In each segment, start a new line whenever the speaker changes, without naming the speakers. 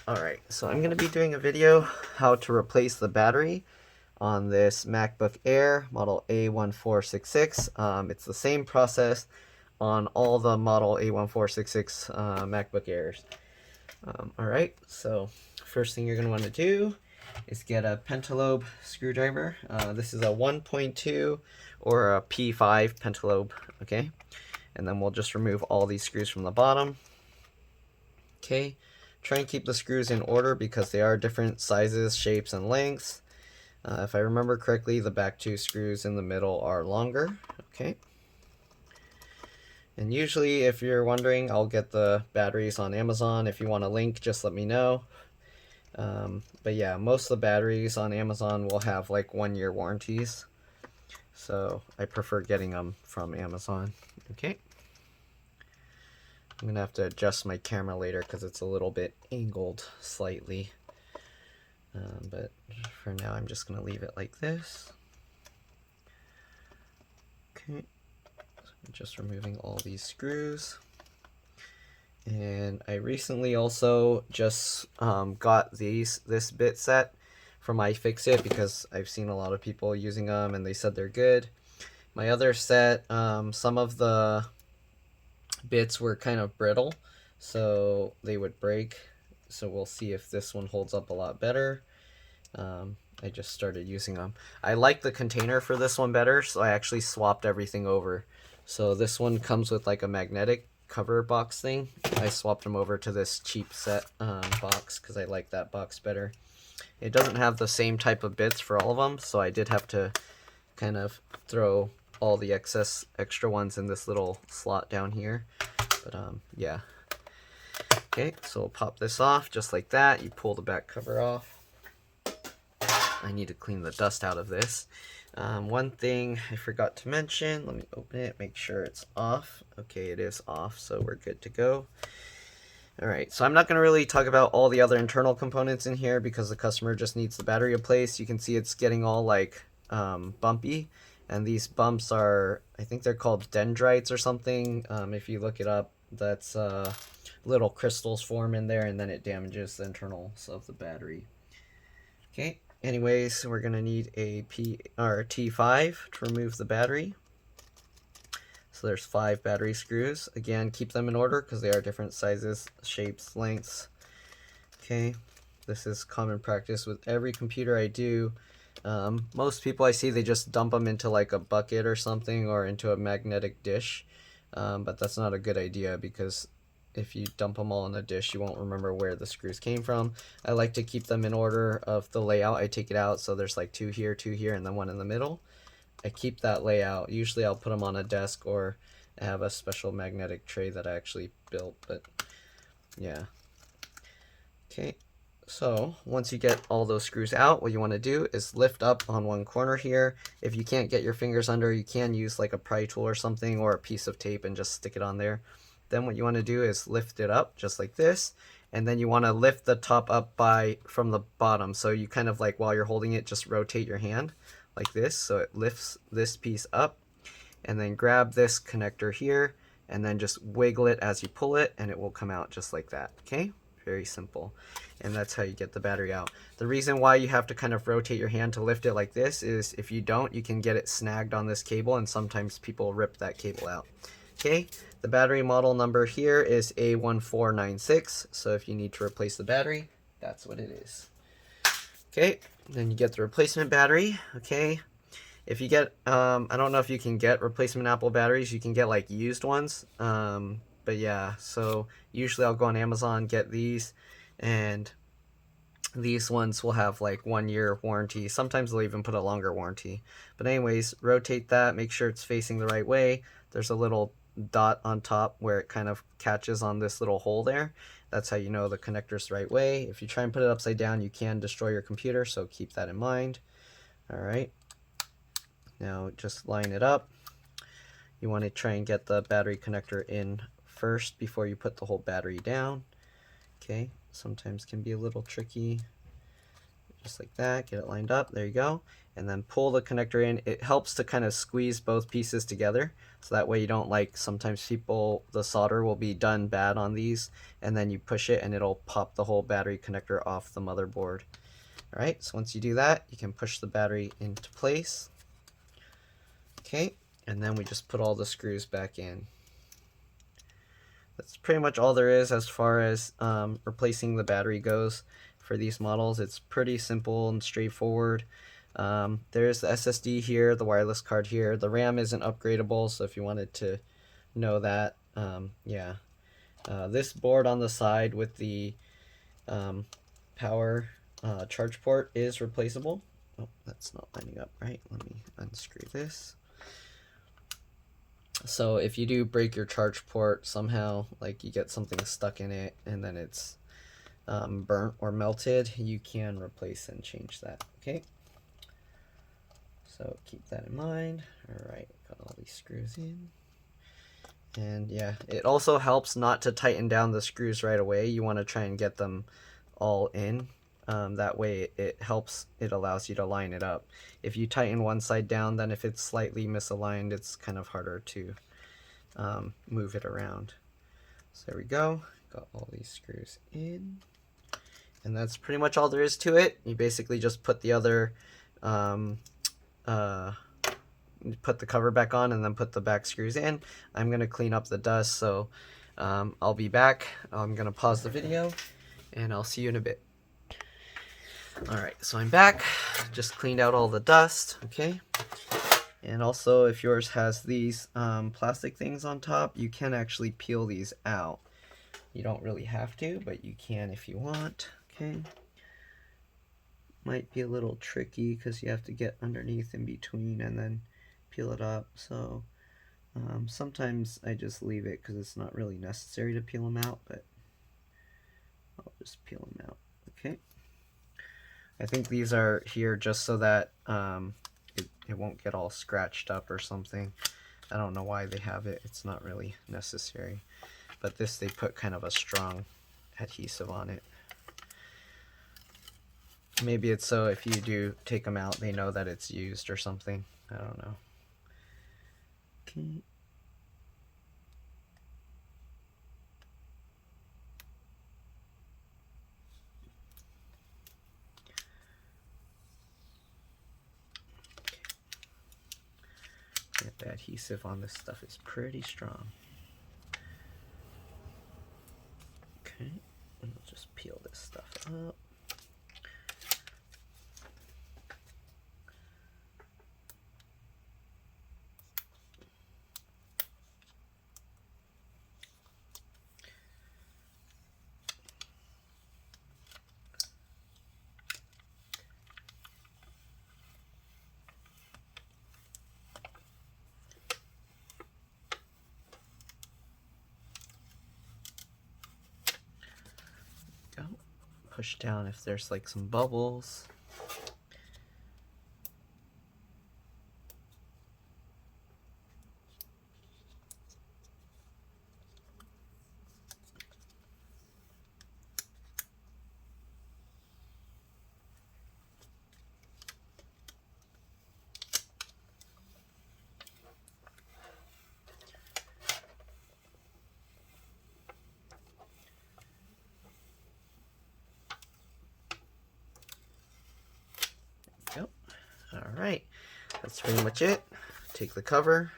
Alright, so I'm going to be doing a video how to replace the battery on this MacBook Air model A1466. It's the same process on all the model A1466 MacBook Airs. Alright, so first thing you're going to want to do is get a pentalobe screwdriver. This is a 1.2 or a P5 pentalobe, okay? And then we'll just remove all these screws from the bottom. Okay, try and keep the screws in order because they are different sizes, shapes, and lengths. If I remember correctly, the back two screws in the middle are longer. Okay. And usually, if you're wondering, I'll get the batteries on Amazon. If you want a link, just let me know. But yeah, most of the batteries on Amazon will have like 1-year warranties. So I prefer getting them from Amazon. Okay. I'm going to have to adjust my camera later because it's a little bit angled slightly. But for now, I'm just going to leave it like this. Okay. So I'm just removing all these screws. And I recently also just got this bit set from iFixit because I've seen a lot of people using them and they said they're good. My other set, some of the bits were kind of brittle, so they would break. So we'll see if this one holds up a lot better. I just started using them. I like the container for this one better, so I actually swapped everything over. So this one comes with like a magnetic cover box thing. I swapped them over to this cheap set box because I like that box better. It doesn't have the same type of bits for all of them, so I did have to kind of throw all the extra ones in this little slot down here. But yeah. Okay, so we'll pop this off just like that. You pull the back cover off. I need to clean the dust out of this. One thing I forgot to mention, let me open it, make sure it's off. Okay, it is off, so we're good to go. Alright, so I'm not going to really talk about all the other internal components in here because the customer just needs the battery replaced. You can see it's getting all like bumpy, and these bumps are, I think they're called dendrites or something. If you look it up, that's little crystals form in there and then it damages the internals of the battery. Okay, anyways, we're going to need a T5 to remove the battery. So there's 5 battery screws. Again, keep them in order because they are different sizes, shapes, lengths. Okay, this is common practice with every computer I do. Most people I see, they just dump them into like a bucket or something or into a magnetic dish. But that's not a good idea because if you dump them all in a dish, you won't remember where the screws came from. I like to keep them in order of the layout. I take it out, so there's like 2 here, 2 here, and then 1 in the middle. I keep that layout. Usually I'll put them on a desk or I have a special magnetic tray that I actually built, but yeah. Okay, so once you get all those screws out, what you want to do is lift up on one corner here. If you can't get your fingers under, you can use like a pry tool or something or a piece of tape and just stick it on there. Then what you want to do is lift it up just like this, and then you want to lift the top up from the bottom. So you kind of like, while you're holding it, just rotate your hand like this so it lifts this piece up, and then grab this connector here and then just wiggle it as you pull it and it will come out just like that. Okay, very simple. And that's how you get the battery out. The reason why you have to kind of rotate your hand to lift it like this is if you don't, you can get it snagged on this cable, and sometimes people rip that cable out. Okay, the battery model number here is A1466, so if you need to replace the battery, that's what it is. Okay, then you get the replacement battery. Okay, if you get, I don't know if you can get replacement Apple batteries, you can get like used ones, but yeah, so usually I'll go on Amazon, get these, and these ones will have like 1-year warranty. Sometimes they'll even put a longer warranty. But anyways, rotate that, make sure it's facing the right way. There's a little dot on top where it kind of catches on this little hole there. That's how you know the connector's the right way. If you try and put it upside down, you can destroy your computer, so keep that in mind. Alright, now just line it up. You want to try and get the battery connector in first before you put the whole battery down. Okay, sometimes can be a little tricky. just like that, get it lined up, there you go, and then pull the connector in. It helps to kind of squeeze both pieces together, so that way you don't, like, sometimes the solder will be done bad on these, and then you push it and it'll pop the whole battery connector off the motherboard. Alright, so once you do that, you can push the battery into place. Okay, and then we just put all the screws back in. That's pretty much all there is as far as replacing the battery goes for these models. It's pretty simple and straightforward. There's the SSD here, the wireless card here. The RAM isn't upgradable, so if you wanted to know that, yeah. This board on the side with the power charge port is replaceable. Oh, that's not lining up right. Let me unscrew this. So if you do break your charge port somehow, like you get something stuck in it and then it's burnt or melted, you can replace and change that. Okay, so keep that in mind. All right, got all these screws in. And yeah, it also helps not to tighten down the screws right away. You want to try and get them all in. That way it allows you to line it up. If you tighten one side down, then if it's slightly misaligned, it's kind of harder to move it around. So there we go, got all these screws in. And that's pretty much all there is to it. You basically just put the other, put the cover back on and then put the back screws in. I'm gonna clean up the dust, so I'll be back. I'm gonna pause the video and I'll see you in a bit. Alright, so I'm back. Just cleaned out all the dust, okay? And also, if yours has these plastic things on top, you can actually peel these out. You don't really have to, but you can if you want, okay? Might be a little tricky because you have to get underneath in between and then peel it up. So sometimes I just leave it because it's not really necessary to peel them out, but I'll just peel them out, okay? I think these are here just so that it won't get all scratched up or something. I don't know why they have it. It's not really necessary. But this, they put kind of a strong adhesive on it. Maybe it's so if you do take them out, they know that it's used or something. I don't know. Okay. The adhesive on this stuff is pretty strong. Okay, and we'll just peel this stuff up. Push down if there's like some bubbles. Alright, that's pretty much it. Take the cover,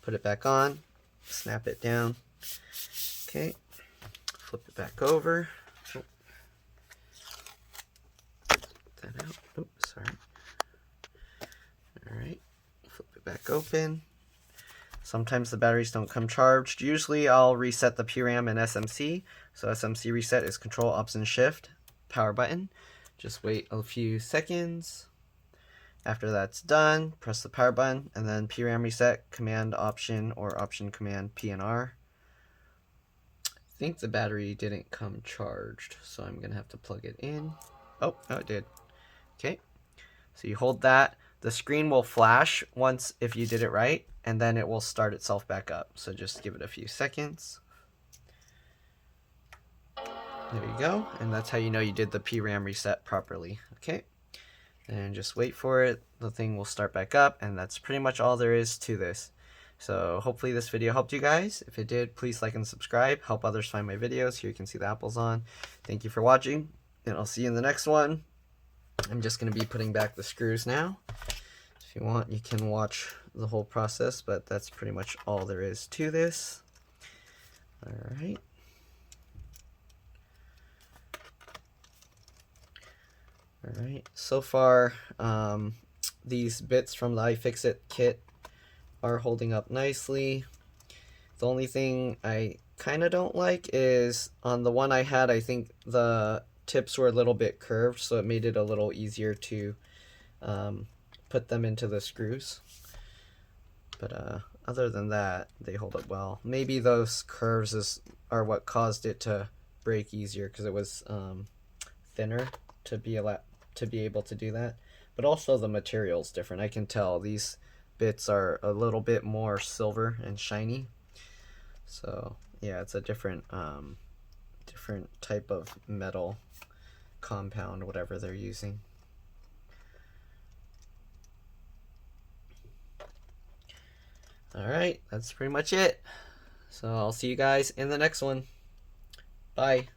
put it back on, snap it down. Okay, flip it back over. Oh. That out. Oops, sorry. Alright, flip it back open. Sometimes the batteries don't come charged. Usually I'll reset the PRAM and SMC. So SMC reset is Control, Option, Shift, power button. Just wait a few seconds. After that's done, press the power button, and then PRAM reset, Command Option, or Option Command PNR. I think the battery didn't come charged, so I'm gonna have to plug it in. Oh, no, it did. Okay, so you hold that. The screen will flash once if you did it right, and then it will start itself back up. So just give it a few seconds. There you go, and that's how you know you did the PRAM reset properly. Okay, and just wait for it. The thing will start back up, and that's pretty much all there is to this. So hopefully this video helped you guys. If it did, please like and subscribe. Help others find my videos. Here you can see the apples on. Thank you for watching, and I'll see you in the next one. I'm just going to be putting back the screws now. If you want, you can watch the whole process, but that's pretty much all there is to this. Alright. Alright, so far these bits from the iFixit kit are holding up nicely. The only thing I kind of don't like is on the one I had, I think the tips were a little bit curved, so it made it a little easier to put them into the screws. But other than that, they hold up well. Maybe those curves are what caused it to break easier, because it was thinner to be able to do that. But also the material's different. I can tell these bits are a little bit more silver and shiny. So yeah, it's a different different type of metal compound, whatever they're using. Alright, that's pretty much it. So I'll see you guys in the next one. Bye.